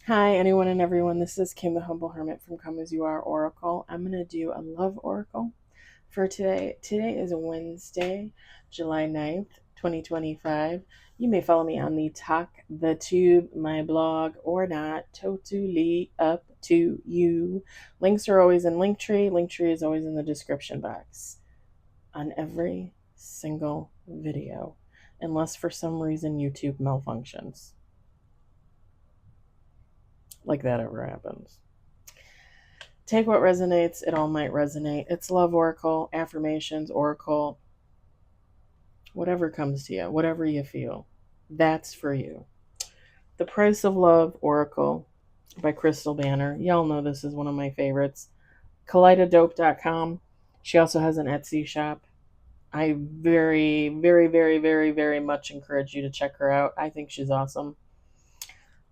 Hi, anyone and everyone. This is Kim, the Humble Hermit from Come As You Are Oracle. I'm going to do a love oracle for today. Today is Wednesday, July 9th, 2025. You may follow me on the Talk, the Tube, my blog, or not. Totally up to you. Links are always in Linktree. Linktree is always in the description box on every single video, unless for some reason YouTube malfunctions. Like that ever happens. Take what resonates. It all might resonate. It's love oracle, affirmations, oracle, whatever comes to you, whatever you feel. That's for you. The Price of Love Oracle by Crystal Banner. Y'all know this is one of my favorites. Kaleidodope.com. She also has an Etsy shop. I very, very, very, very, very much encourage you to check her out. I think she's awesome.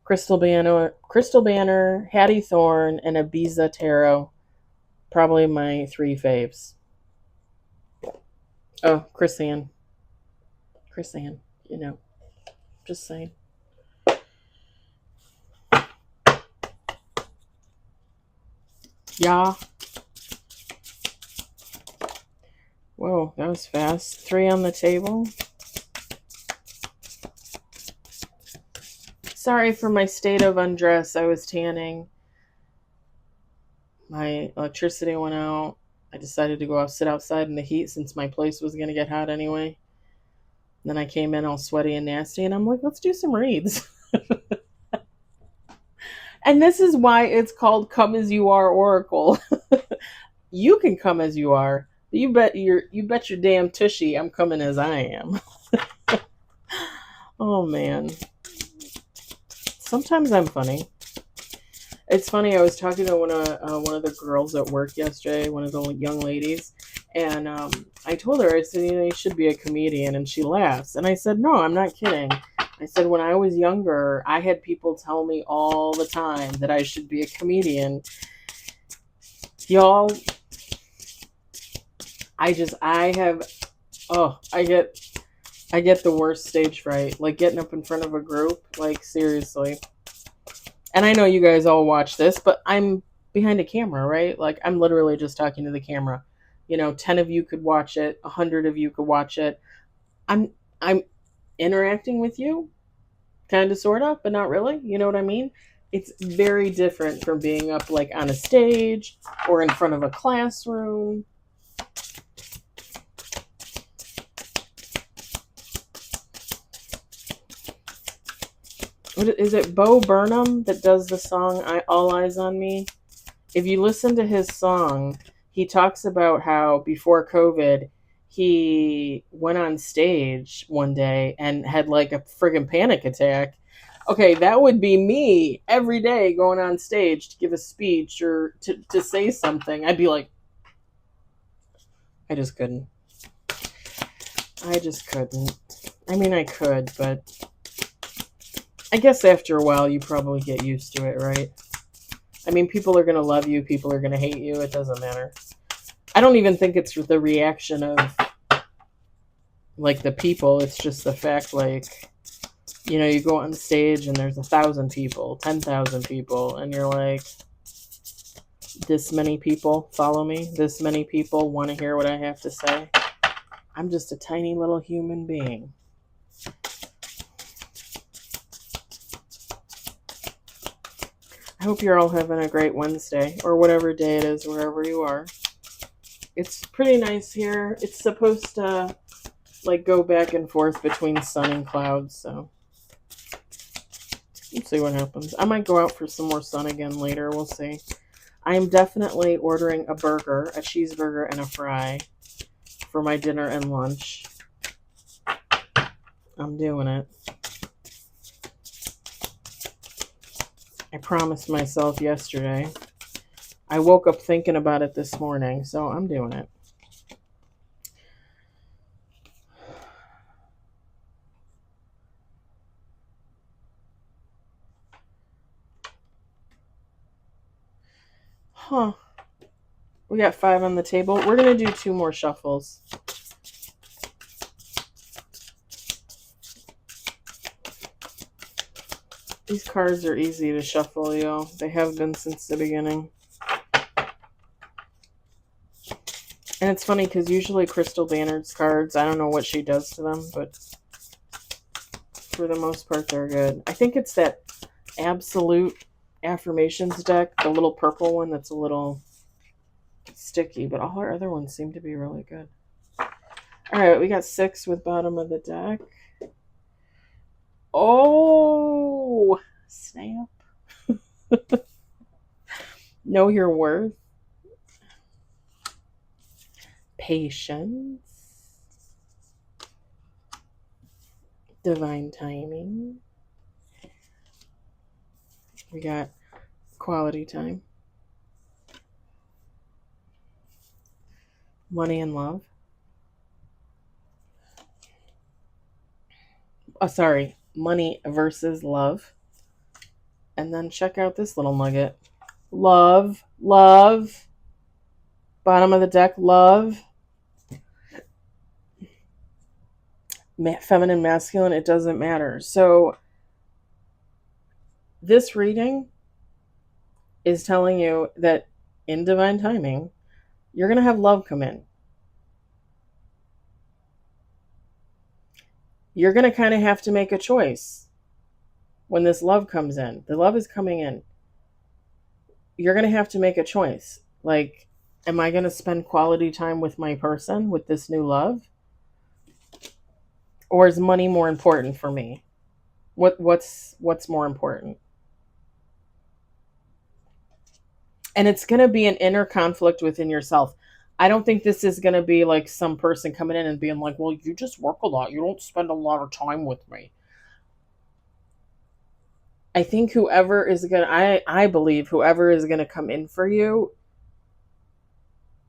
Crystal Banner, Hattie Thorne, and Ibiza Tarot. Probably my three faves. Oh, Chris Ann, just saying. Yeah. Whoa, that was fast. 3 on the table. Sorry for my state of undress. I was tanning. My electricity went out. I decided to go out, sit outside in the heat since my place was going to get hot anyway. Then I came in all sweaty and nasty, and I'm like, let's do some reads. And this is why it's called Come As You Are Oracle. You can come as you are. You bet your damn tushy I'm coming as I am. Oh man. Sometimes I'm funny. It's funny, I was talking to one of the girls at work yesterday, one of the young ladies, and I told her, I said, you should be a comedian, and she laughs. And I said, no, I'm not kidding. I said, when I was younger, I had people tell me all the time that I should be a comedian. Y'all, I get the worst stage fright, like getting up in front of a group, like seriously. And I know you guys all watch this, but I'm behind a camera, right? Like I'm literally just talking to the camera. 10 of you could watch it, 100 of you could watch it. I'm interacting with you, kind of, sort of, but not really. You know what I mean? It's very different from being up like on a stage or in front of a classroom. Is it Bo Burnham that does the song All Eyes on Me? If you listen to his song, he talks about how before COVID, he went on stage one day and had like a friggin' panic attack. Okay, that would be me every day going on stage to give a speech or to say something. I'd be like, I just couldn't. I mean, I could, but I guess after a while you probably get used to it, right? I mean, people are going to love you, people are going to hate you, it doesn't matter. I don't even think it's the reaction of like the people, it's just the fact, like, you go on stage and there's 1,000 people, 10,000 people, and you're like, this many people follow me, this many people want to hear what I have to say. I'm just a tiny little human being. I hope you're all having a great Wednesday, or whatever day it is, wherever you are. It's pretty nice here. It's supposed to like go back and forth between sun and clouds, so we'll see what happens. I might go out for some more sun again later. We'll see. I am definitely ordering a burger, a cheeseburger, and a fry for my dinner and lunch. I'm doing it. I promised myself yesterday. I woke up thinking about it this morning, so I'm doing it. Huh. We got 5 on the table. We're going to do 2 more shuffles. These cards are easy to shuffle, y'all. They have been since the beginning. And it's funny because usually Crystal Bannard's cards, I don't know what she does to them, but for the most part, they're good. I think it's that Absolute Affirmations deck, the little purple one that's a little sticky, but all our other ones seem to be really good. All right, we got 6 with bottom of the deck. Oh, snap. Know your worth. Patience. Divine timing. We got quality time. Money and love. Oh, sorry. Money versus love. And then check out this little nugget. Love. Love. Bottom of the deck, love. Feminine, masculine, it doesn't matter. So this reading is telling you that in divine timing, you're going to have love come in. You're going to kind of have to make a choice when this love comes in. The love is coming in. You're going to have to make a choice. Like, am I going to spend quality time with my person, with this new love? Or is money more important for me? What's more important? And it's going to be an inner conflict within yourself. I don't think this is going to be like some person coming in and being like, well, you just work a lot. You don't spend a lot of time with me. I think whoever is going to, I believe whoever is going to come in for you,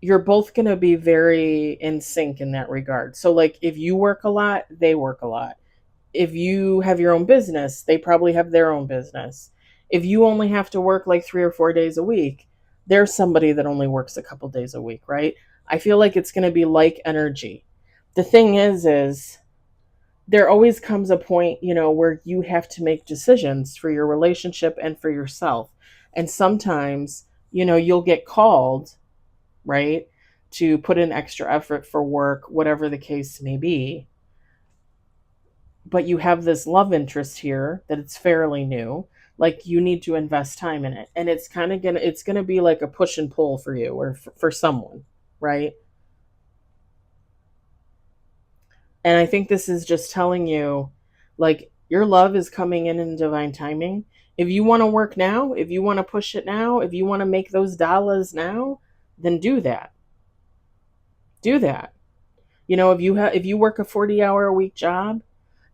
you're both going to be very in sync in that regard. So like if you work a lot, they work a lot. If you have your own business, they probably have their own business. If you only have to work like 3 or 4 days a week, there's somebody that only works a couple days a week, right? I feel like it's going to be like energy. The thing is there always comes a point, where you have to make decisions for your relationship and for yourself. And sometimes, you'll get called, right, to put in extra effort for work, whatever the case may be. But you have this love interest here that it's fairly new. Like you need to invest time in it. And it's going to be like a push and pull for you or for someone, right? And I think this is just telling you, like, your love is coming in divine timing. If you want to work now, if you want to push it now, if you want to make those dollars now, then do that. Do that. If you work a 40-hour a week job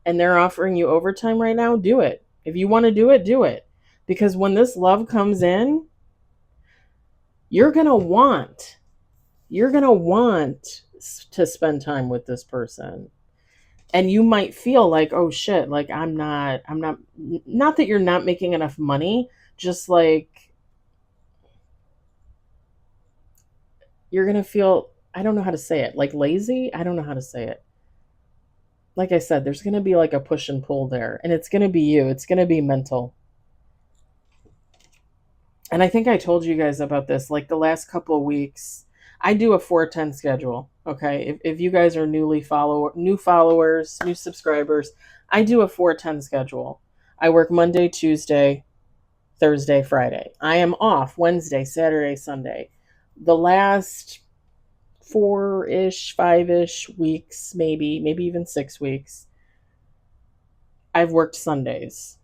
and they're offering you overtime right now, do it. If you want to do it, do it. Because when this love comes in, you're going to want to spend time with this person. And you might feel like, oh shit, like I'm not that you're not making enough money, just like you're going to feel, I don't know how to say it, like lazy. I don't know how to say it. Like I said, there's going to be like a push and pull there, and it's going to be you. It's going to be mental. And I think I told you guys about this, like the last couple of weeks, I do a 4-10 schedule. Okay. If you guys are new followers, new subscribers, I do a 4-10 schedule. I work Monday, Tuesday, Thursday, Friday. I am off Wednesday, Saturday, Sunday. The last 4-ish, 5-ish weeks, maybe even 6 weeks, I've worked Sundays.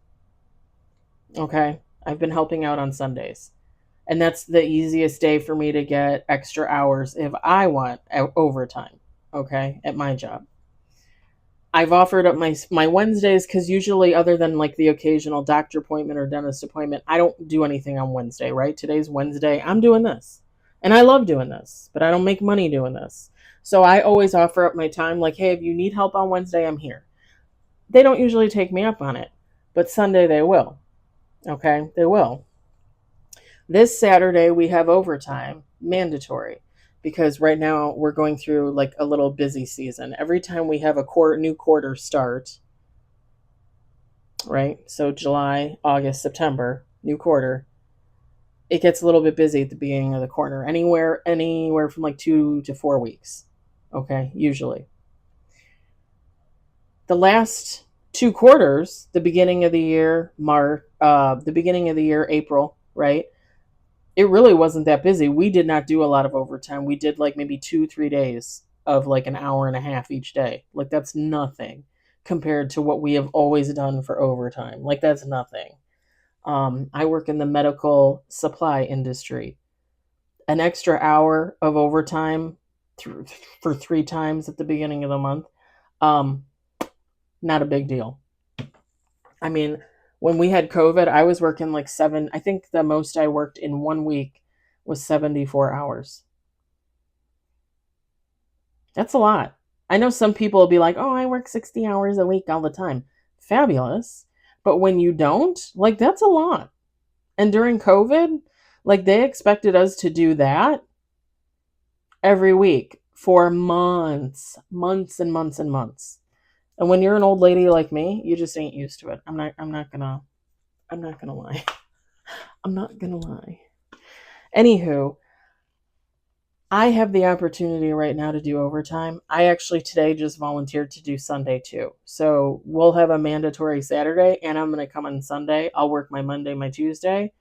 Okay. I've been helping out on Sundays. And that's the easiest day for me to get extra hours if I want overtime, okay, at my job. I've offered up my Wednesdays because usually other than like the occasional doctor appointment or dentist appointment, I don't do anything on Wednesday, right? Today's Wednesday. I'm doing this. And I love doing this, but I don't make money doing this. So I always offer up my time like, hey, if you need help on Wednesday, I'm here. They don't usually take me up on it, but Sunday they will. Okay, they will. This Saturday, we have overtime, mandatory, because right now we're going through like a little busy season. Every time we have a new quarter start, right? So July, August, September, new quarter. It gets a little bit busy at the beginning of the quarter, anywhere from like 2 to 4 weeks. Okay, usually. The last two quarters, the beginning of the year, April, right? It really wasn't that busy. We did not do a lot of overtime. We did like maybe 2, 3 days of like an hour and a half each day. Like that's nothing compared to what we have always done for overtime. Like that's nothing. I work in the medical supply industry. An extra hour of overtime for 3 times at the beginning of the month, um, not a big deal. I mean, when we had COVID, I was working like I think the most I worked in 1 week was 74 hours. That's a lot. I know some people will be like, oh, I work 60 hours a week all the time. Fabulous. But when you don't, like, that's a lot. And during COVID, like, they expected us to do that every week for months and months and months. And when you're an old lady like me, you just ain't used to it. I'm not gonna lie. I'm not gonna lie. Anywho, I have the opportunity right now to do overtime. I actually today just volunteered to do Sunday too. So we'll have a mandatory Saturday and I'm going to come on Sunday. I'll work my Monday, my Tuesday,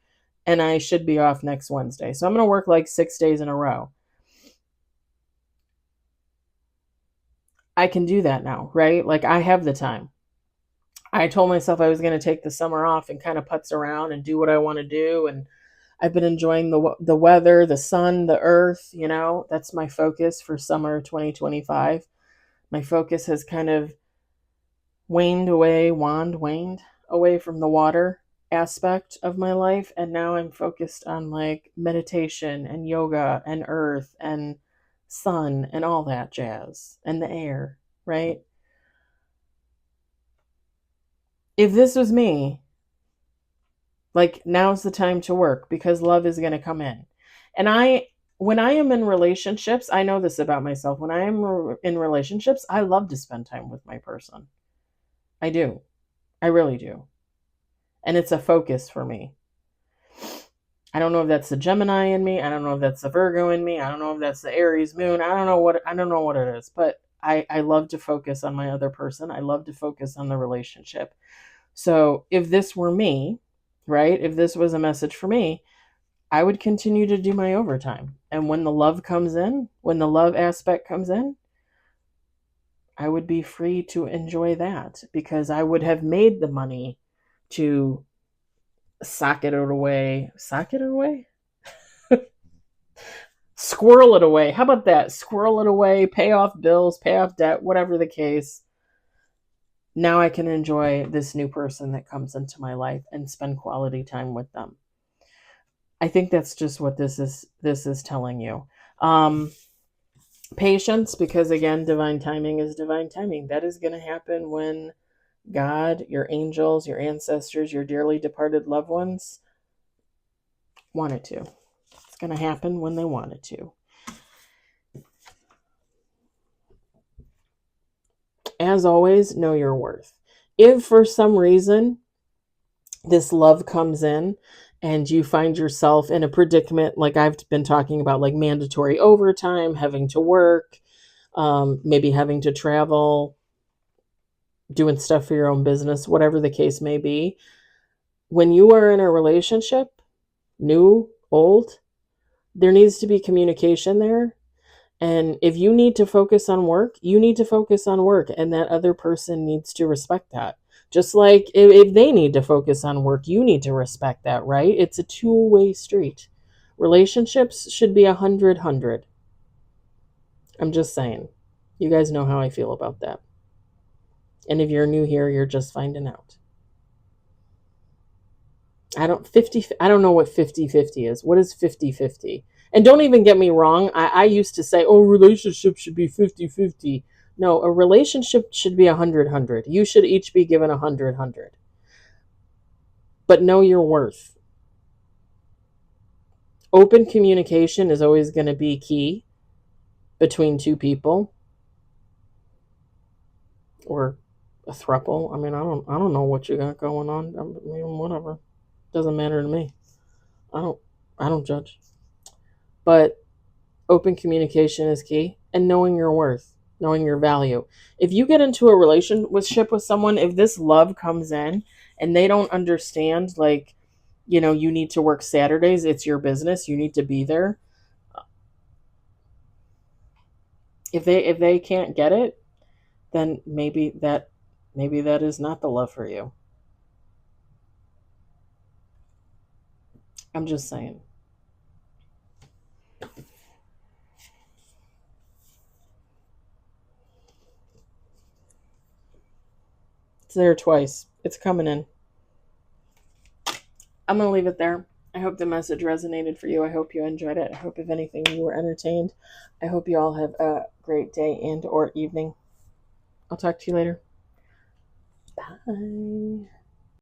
and I should be off next Wednesday. So I'm going to work like 6 days in a row. I can do that now, right? Like I have the time. I told myself I was going to take the summer off and kind of putz around and do what I want to do. And I've been enjoying the weather, the sun, the earth, that's my focus for summer 2025. My focus has kind of waned away from the water aspect of my life. And now I'm focused on like meditation and yoga and earth and sun and all that jazz and the air, right? If this was me, like now's the time to work because love is going to come in. And when I am in relationships, I know this about myself. When I am in relationships, I love to spend time with my person. I do. I really do. And it's a focus for me. I don't know if that's the Gemini in me. I don't know if that's the Virgo in me. I don't know if that's the Aries moon. I don't know what it is, but I love to focus on my other person. I love to focus on the relationship. So if this were me, right? If this was a message for me, I would continue to do my overtime. And when the love comes in, when the love aspect comes in, I would be free to enjoy that because I would have made the money to sock it away, squirrel it away. How about that? Squirrel it away, pay off bills, pay off debt, whatever the case. Now I can enjoy this new person that comes into my life and spend quality time with them. I think that's just what this is telling you. Patience, because again, divine timing is divine timing. That is going to happen when God, your angels, your ancestors, your dearly departed loved ones want it to. It's going to happen when they want it to. As always, know your worth. If for some reason this love comes in and you find yourself in a predicament like I've been talking about, like mandatory overtime, having to work, maybe having to travel, doing stuff for your own business, whatever the case may be, when you are in a relationship, new, old, there needs to be communication there. And if you need to focus on work, you need to focus on work, and that other person needs to respect that. Just like if they need to focus on work, you need to respect that, right? It's a two-way street. Relationships should be 100-100. I'm just saying. You guys know how I feel about that. And if you're new here, you're just finding out. I don't know what 50-50 is. What is 50-50? And don't even get me wrong. I used to say, oh, relationships should be 50-50. No, a relationship should be 100-100. You should each be given 100-100. But know your worth. Open communication is always going to be key between two people, or a throuple. I mean, I don't know what you got going on. I mean, whatever. Doesn't matter to me. I don't I don't judge. But open communication is key, and knowing your worth, knowing your value. If you get into a relationship with someone, if this love comes in and they don't understand, like, you need to work Saturdays, it's your business, you need to be there. If they can't get it, then maybe that is not the love for you. I'm just saying. It's there twice. It's coming in. I'm going to leave it there. I hope the message resonated for you. I hope you enjoyed it. I hope, if anything, you were entertained. I hope you all have a great day and or evening. I'll talk to you later. Bye.